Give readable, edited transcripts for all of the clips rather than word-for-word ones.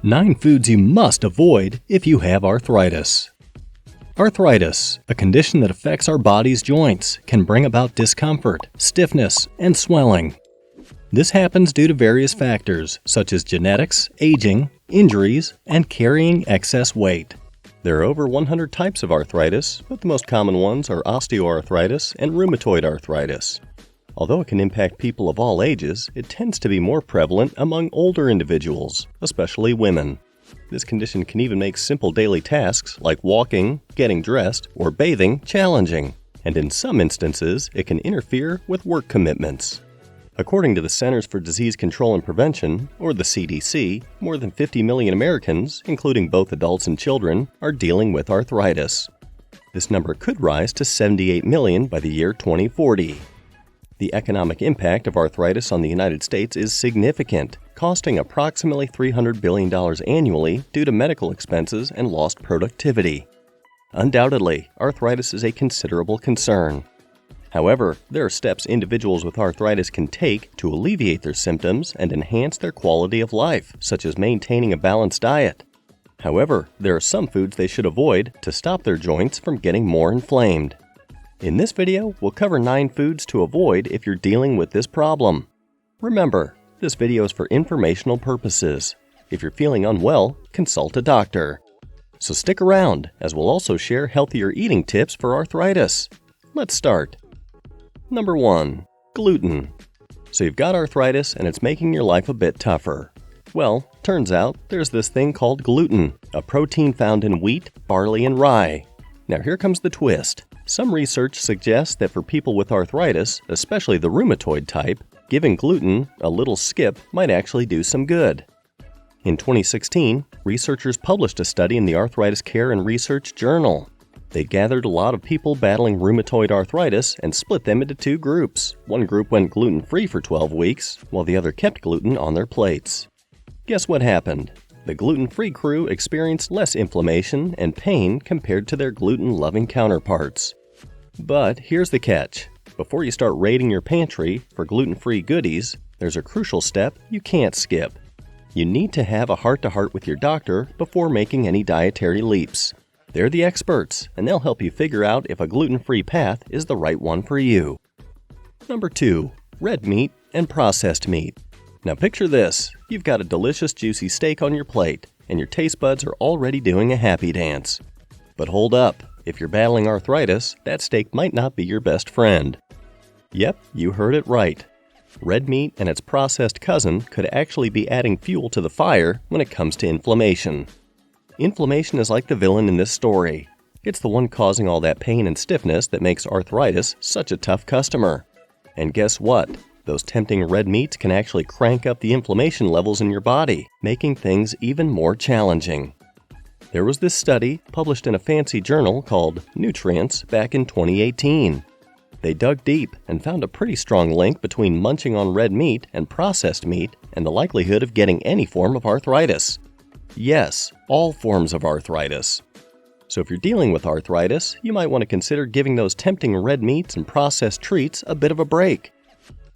9 foods you must avoid if you have arthritis. Arthritis, a condition that affects our body's joints, can bring about discomfort, stiffness, and swelling. This happens due to various factors such as genetics, aging, injuries, and carrying excess weight. There are over 100 types of arthritis, but the most common ones are osteoarthritis and rheumatoid arthritis. Although it can impact people of all ages, it tends to be more prevalent among older individuals, especially women. This condition can even make simple daily tasks like walking, getting dressed, or bathing challenging, and in some instances, it can interfere with work commitments. According to the Centers for Disease Control and Prevention, or the CDC, more than 50 million Americans, including both adults and children, are dealing with arthritis. This number could rise to 78 million by the year 2040. The economic impact of arthritis on the United States is significant, costing approximately $300 billion annually due to medical expenses and lost productivity. Undoubtedly, arthritis is a considerable concern. However, there are steps individuals with arthritis can take to alleviate their symptoms and enhance their quality of life, such as maintaining a balanced diet. However, there are some foods they should avoid to stop their joints from getting more inflamed. In this video, we'll cover 9 foods to avoid if you're dealing with this problem. Remember, this video is for informational purposes. If you're feeling unwell, consult a doctor. So stick around, as we'll also share healthier eating tips for arthritis. Let's start. Number 1. Gluten. So you've got arthritis and it's making your life a bit tougher. Well, turns out there's this thing called gluten, a protein found in wheat, barley, and rye. Now here comes the twist. Some research suggests that for people with arthritis, especially the rheumatoid type, giving gluten a little skip might actually do some good. In 2016, researchers published a study in the Arthritis Care and Research Journal. They gathered a lot of people battling rheumatoid arthritis and split them into 2 groups. One group went gluten-free for 12 weeks, while the other kept gluten on their plates. Guess what happened? The gluten-free crew experienced less inflammation and pain compared to their gluten-loving counterparts. But here's the catch. Before you start raiding your pantry for gluten-free goodies, there's a crucial step you can't skip. You need to have a heart-to-heart with your doctor before making any dietary leaps. They're the experts, and they'll help you figure out if a gluten-free path is the right one for you. Number 2. Red meat and processed meat. Now picture this. You've got a delicious juicy steak on your plate, and your taste buds are already doing a happy dance. But hold up. If you're battling arthritis, that steak might not be your best friend. Yep, you heard it right. Red meat and its processed cousin could actually be adding fuel to the fire when it comes to inflammation. Inflammation is like the villain in this story. It's the one causing all that pain and stiffness that makes arthritis such a tough customer. And guess what? Those tempting red meats can actually crank up the inflammation levels in your body, making things even more challenging. There was this study published in a fancy journal called Nutrients back in 2018. They dug deep and found a pretty strong link between munching on red meat and processed meat and the likelihood of getting any form of arthritis. Yes, all forms of arthritis. So if you're dealing with arthritis, you might want to consider giving those tempting red meats and processed treats a bit of a break.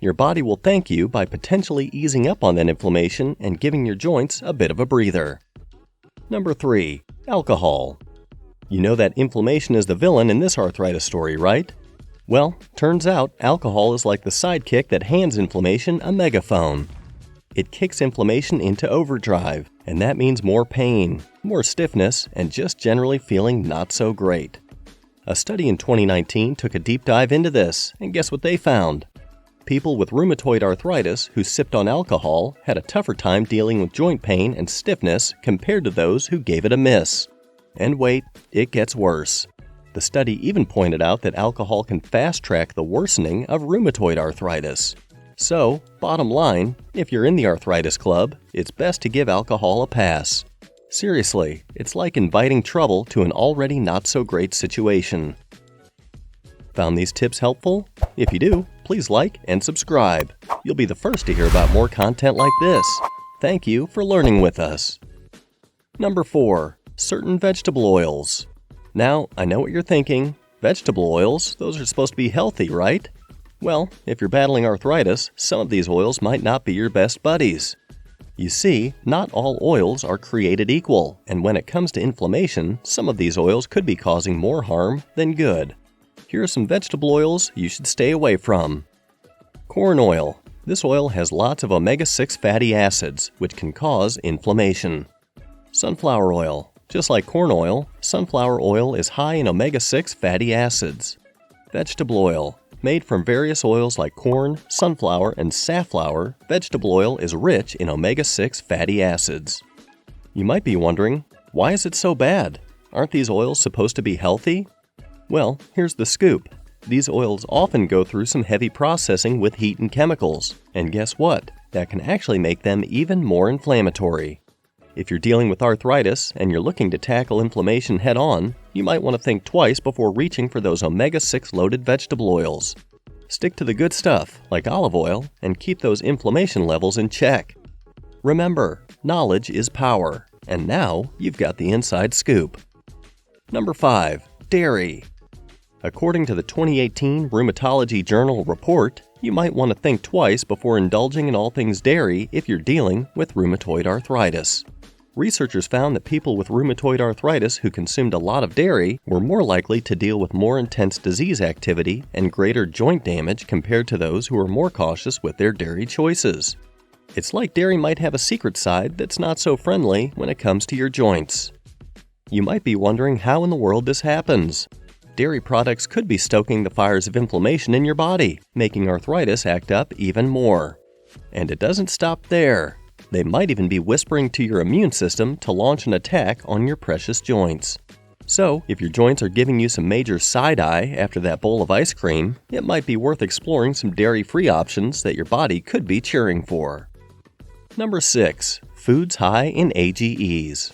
Your body will thank you by potentially easing up on that inflammation and giving your joints a bit of a breather. Number 3. Alcohol. You know that inflammation is the villain in this arthritis story, right? Well, turns out alcohol is like the sidekick that hands inflammation a megaphone. It kicks inflammation into overdrive, and that means more pain, more stiffness, and just generally feeling not so great. A study in 2019 took a deep dive into this, and guess what they found? People with rheumatoid arthritis who sipped on alcohol had a tougher time dealing with joint pain and stiffness compared to those who gave it a miss. And wait, it gets worse. The study even pointed out that alcohol can fast-track the worsening of rheumatoid arthritis. So, bottom line, if you're in the arthritis club, it's best to give alcohol a pass. Seriously, it's like inviting trouble to an already not-so-great situation. Found these tips helpful? If you do, please like and subscribe. You'll be the first to hear about more content like this. Thank you for learning with us. Number 4. Certain vegetable oils. Now, I know what you're thinking. Vegetable oils, those are supposed to be healthy, right? Well, if you're battling arthritis, some of these oils might not be your best buddies. You see, not all oils are created equal, and when it comes to inflammation, some of these oils could be causing more harm than good. Here are some vegetable oils you should stay away from. Corn oil. This oil has lots of omega-6 fatty acids, which can cause inflammation. Sunflower oil. Just like corn oil, sunflower oil is high in omega-6 fatty acids. Vegetable oil. Made from various oils like corn, sunflower, and safflower, vegetable oil is rich in omega-6 fatty acids. You might be wondering, why is it so bad? Aren't these oils supposed to be healthy? Well, here's the scoop. These oils often go through some heavy processing with heat and chemicals, and guess what? That can actually make them even more inflammatory. If you're dealing with arthritis and you're looking to tackle inflammation head-on, you might want to think twice before reaching for those omega-6 loaded vegetable oils. Stick to the good stuff, like olive oil, and keep those inflammation levels in check. Remember, knowledge is power, and now you've got the inside scoop. Number 5. Dairy. According to the 2018 Rheumatology Journal report, you might want to think twice before indulging in all things dairy if you're dealing with rheumatoid arthritis. Researchers found that people with rheumatoid arthritis who consumed a lot of dairy were more likely to deal with more intense disease activity and greater joint damage compared to those who were more cautious with their dairy choices. It's like dairy might have a secret side that's not so friendly when it comes to your joints. You might be wondering how in the world this happens. Dairy products could be stoking the fires of inflammation in your body, making arthritis act up even more. And it doesn't stop there. They might even be whispering to your immune system to launch an attack on your precious joints. So, if your joints are giving you some major side-eye after that bowl of ice cream, it might be worth exploring some dairy-free options that your body could be cheering for. Number 6. Foods high in AGEs.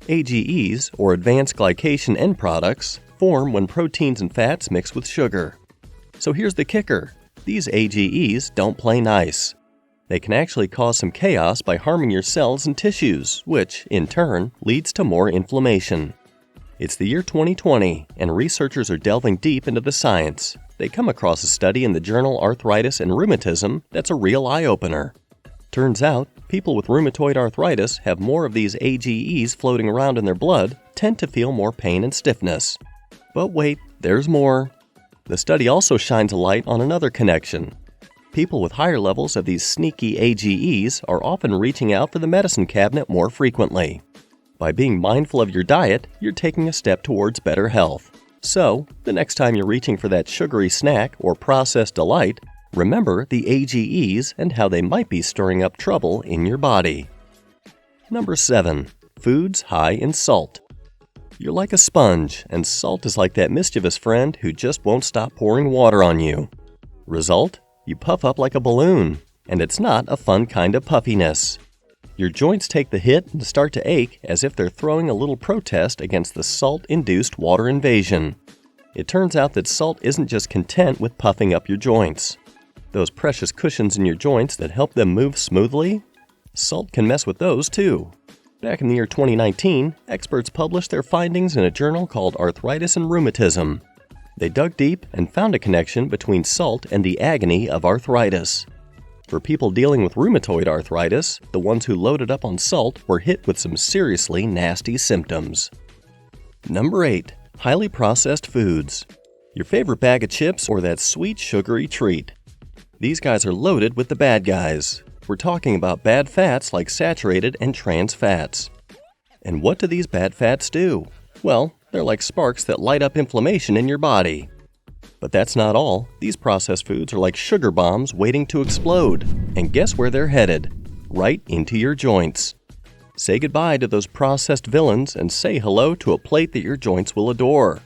AGEs, or advanced glycation end products, form when proteins and fats mix with sugar. So here's the kicker. These AGEs don't play nice. They can actually cause some chaos by harming your cells and tissues, which, in turn, leads to more inflammation. It's the year 2020, and researchers are delving deep into the science. They come across a study in the journal Arthritis and Rheumatism that's a real eye-opener. Turns out, people with rheumatoid arthritis have more of these AGEs floating around in their blood, tend to feel more pain and stiffness. But wait, there's more. The study also shines a light on another connection. People with higher levels of these sneaky AGEs are often reaching out for the medicine cabinet more frequently. By being mindful of your diet, you're taking a step towards better health. So, the next time you're reaching for that sugary snack or processed delight, remember the AGEs and how they might be stirring up trouble in your body. Number 7. Foods high in salt. You're like a sponge, and salt is like that mischievous friend who just won't stop pouring water on you. Result? You puff up like a balloon, and it's not a fun kind of puffiness. Your joints take the hit and start to ache as if they're throwing a little protest against the salt-induced water invasion. It turns out that salt isn't just content with puffing up your joints. Those precious cushions in your joints that help them move smoothly? Salt can mess with those too. Back in the year 2019, experts published their findings in a journal called Arthritis and Rheumatism. They dug deep and found a connection between salt and the agony of arthritis. For people dealing with rheumatoid arthritis, the ones who loaded up on salt were hit with some seriously nasty symptoms. Number 8. Highly processed foods. Your favorite bag of chips or that sweet sugary treat. These guys are loaded with the bad guys. We're talking about bad fats like saturated and trans fats. And what do these bad fats do? Well, they're like sparks that light up inflammation in your body. But that's not all. These processed foods are like sugar bombs waiting to explode. And guess where they're headed? Right into your joints. Say goodbye to those processed villains and say hello to a plate that your joints will adore.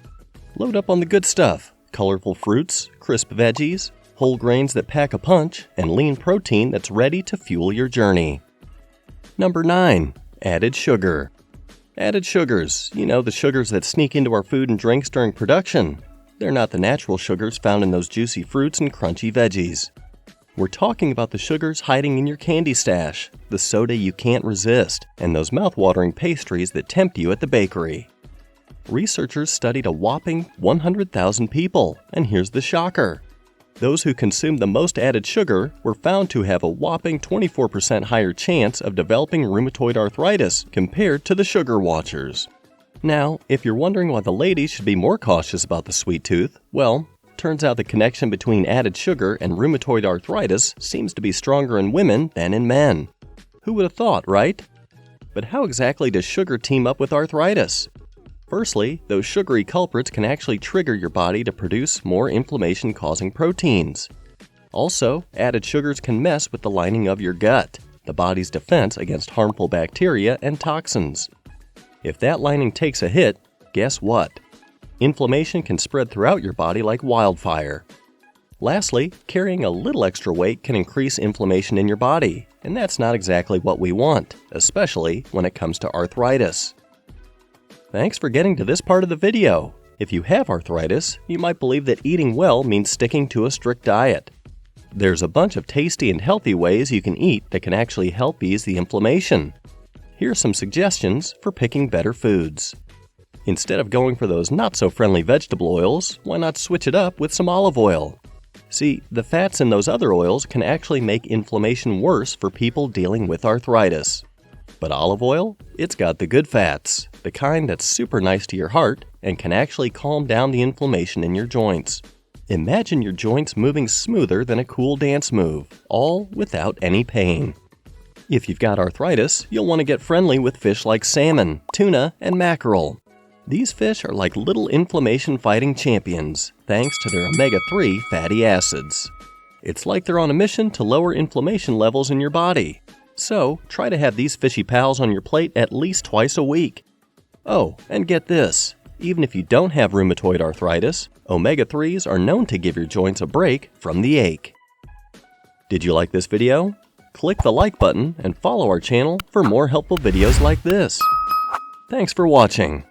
Load up on the good stuff. Colorful fruits, crisp veggies, whole grains that pack a punch, and lean protein that's ready to fuel your journey. Number 9. Added sugar. Added sugars, the sugars that sneak into our food and drinks during production. They're not the natural sugars found in those juicy fruits and crunchy veggies. We're talking about the sugars hiding in your candy stash, the soda you can't resist, and those mouth-watering pastries that tempt you at the bakery. Researchers studied a whopping 100,000 people, and here's the shocker. Those who consumed the most added sugar were found to have a whopping 24% higher chance of developing rheumatoid arthritis compared to the sugar watchers. Now, if you're wondering why the ladies should be more cautious about the sweet tooth, well, turns out the connection between added sugar and rheumatoid arthritis seems to be stronger in women than in men. Who would have thought, right? But how exactly does sugar team up with arthritis? Firstly, those sugary culprits can actually trigger your body to produce more inflammation-causing proteins. Also, added sugars can mess with the lining of your gut, the body's defense against harmful bacteria and toxins. If that lining takes a hit, guess what? Inflammation can spread throughout your body like wildfire. Lastly, carrying a little extra weight can increase inflammation in your body, and that's not exactly what we want, especially when it comes to arthritis. Thanks for getting to this part of the video. If you have arthritis, you might believe that eating well means sticking to a strict diet. There's a bunch of tasty and healthy ways you can eat that can actually help ease the inflammation. Here are some suggestions for picking better foods. Instead of going for those not-so-friendly vegetable oils, why not switch it up with some olive oil? See, the fats in those other oils can actually make inflammation worse for people dealing with arthritis. But olive oil? It's got the good fats, the kind that's super nice to your heart and can actually calm down the inflammation in your joints. Imagine your joints moving smoother than a cool dance move, all without any pain. If you've got arthritis, you'll want to get friendly with fish like salmon, tuna, and mackerel. These fish are like little inflammation-fighting champions, thanks to their omega-3 fatty acids. It's like they're on a mission to lower inflammation levels in your body. So, try to have these fishy pals on your plate at least twice a week. Oh, and get this, even if you don't have rheumatoid arthritis, omega-3s are known to give your joints a break from the ache. Did you like this video? Click the like button and follow our channel for more helpful videos like this. Thanks for watching.